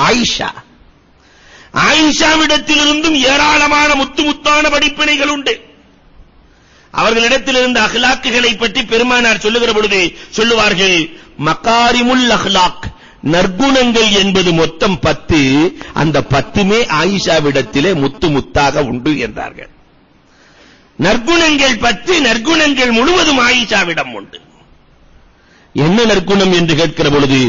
ஆயிஷா. ஆயிஷாவிடத்திலிருந்தும் ஏராளமான முத்தான படிப்பினைகள் உண்டு. அவர்களிடத்திலிருந்து அஹ்லாக்குகளை பற்றி பெருமானார் சொல்லுகிற பொழுது சொல்லுவார்கள், மகாரிமுல் அஹ்லாக், நற்குணங்கள் என்பது மொத்தம் 10, அந்த 10மே ஆயிஷாவிடத்திலே முத்தாக உண்டு என்றார்கள். நற்குணங்கள் 10, நற்குணங்கள் முழுவதும் ஆயிஷாவிடம் உண்டு. என்ன நற்குணம் என்று கேட்கிற பொழுது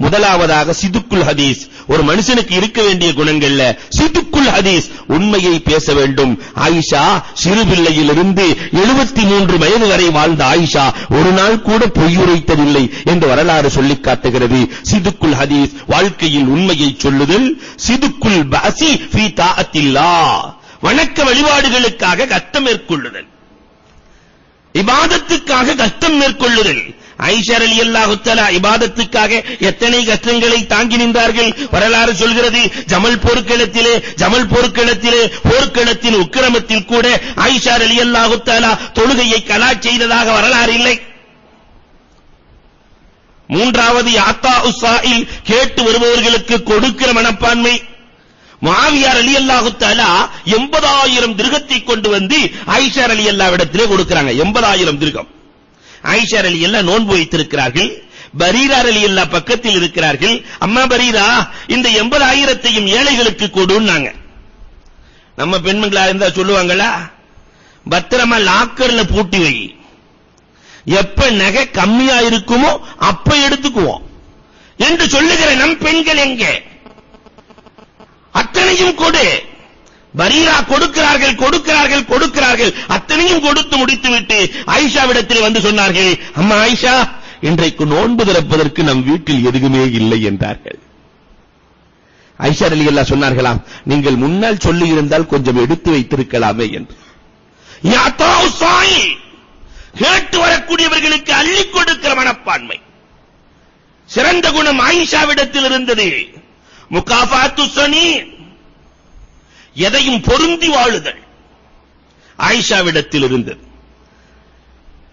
முதலாவதாக சிதுக்குல் ஹதீஸ். ஒரு மனுஷனுக்கு இருக்க வேண்டிய குணங்கள்ல சிதுக்குல் ஹதீஸ், உண்மையை பேச வேண்டும். ஆயிஷா சிறு பிள்ளையிலிருந்து 73 வயது வரை வாழ்ந்த ஆயிஷா ஒரு நாள் கூட பொய்யுரைத்ததில்லை என்று வரலாறு சொல்லிக் காட்டுகிறது. சிதுக்குல் ஹதீஸ், வாழ்க்கையில் உண்மையை சொல்லுதல். சிதுக்குல் பஸி ஃபீ தாஅத்தில்லாஹ், வணக்க வழிபாடுகளுக்காக கஷ்டம் மேற்கொள்ளுதல், இபாதத்துக்காக கஷ்டம் மேற்கொள்ளுதல். ஆயிஷா ரலியல்லாஹு தஆலா இபாதத்துக்காக எத்தனை கஷ்டங்களை தாங்கி நின்றார்கள் வரலாறு சொல்கிறது. ஜமல் போர்க்களத்திலே போர்க்களத்தின் உக்கிரமத்தில் கூட ஆயிஷா ரலியல்லாஹு தஆலா தொழுகையை கலா செய்ததாக வரலாறு இல்லை. மூன்றாவது யாத்தா உஸ்ஸாயில், கேட்டு வருபவர்களுக்கு கொடுக்கிற மனப்பான்மை. முஆவியா ரலியல்லாஹு தஆலா 80,000 திர்ஹத்தை கொண்டு வந்து ஆயிஷா ரலியல்லாஹ்விடத்திலே கொடுக்கறாங்க. 80,000 திர்ஹம். ஆயிஷா ரலியல்லாஹ் நோன்பு வைத்திருக்கிறார்கள். பரீரா ரலியல்லாஹ் பக்கத்தில் இருக்கிறார்கள். அம்மா பரீரா, இந்த 80,000த்தையும் ஏழைகளுக்கு கொடுன்னாங்க. நம்ம பெண்மங்களா இருந்தா சொல்லுவாங்களா, பத்திரமா லாக்கர்ல பூட்டி வை, எப்ப நகை கம்மியா இருக்குமோ அப்ப எடுத்துக்குவோம் என்று சொல்லுகிற நம் பெண்கள் எங்கே? அத்தனையும் கொடு. பரீரா கொடுக்கிறார்கள். அத்தனையும் கொடுத்து முடித்துவிட்டு ஆயிஷாவிடத்தில் வந்து சொன்னார்கள், அம்மா ஆயிஷா, இன்றைக்கு நோன்பு திறப்பதற்கு நம் வீட்டில் எதுவுமே இல்லை என்றார்கள். ஆயிஷா ரலியல்லாஹு சொன்னார்களாம், நீங்கள் முன்னால் சொல்லி இருந்தால் கொஞ்சம் எடுத்து வைத்திருக்கலாமே என்று. யாத்தா உஸ்ஸாயி, கேட்டு வரக்கூடியவர்களுக்கு அள்ளி கொடுக்கிற மனப்பான்மை, சிறந்த குணம் ஆயிஷாவிடத்தில் இருந்தது. முகாஃபாத்து ஸனி, எதையும் பொருந்தி வாழுதல் ஆயிஷாவிடத்தில் இருந்தது.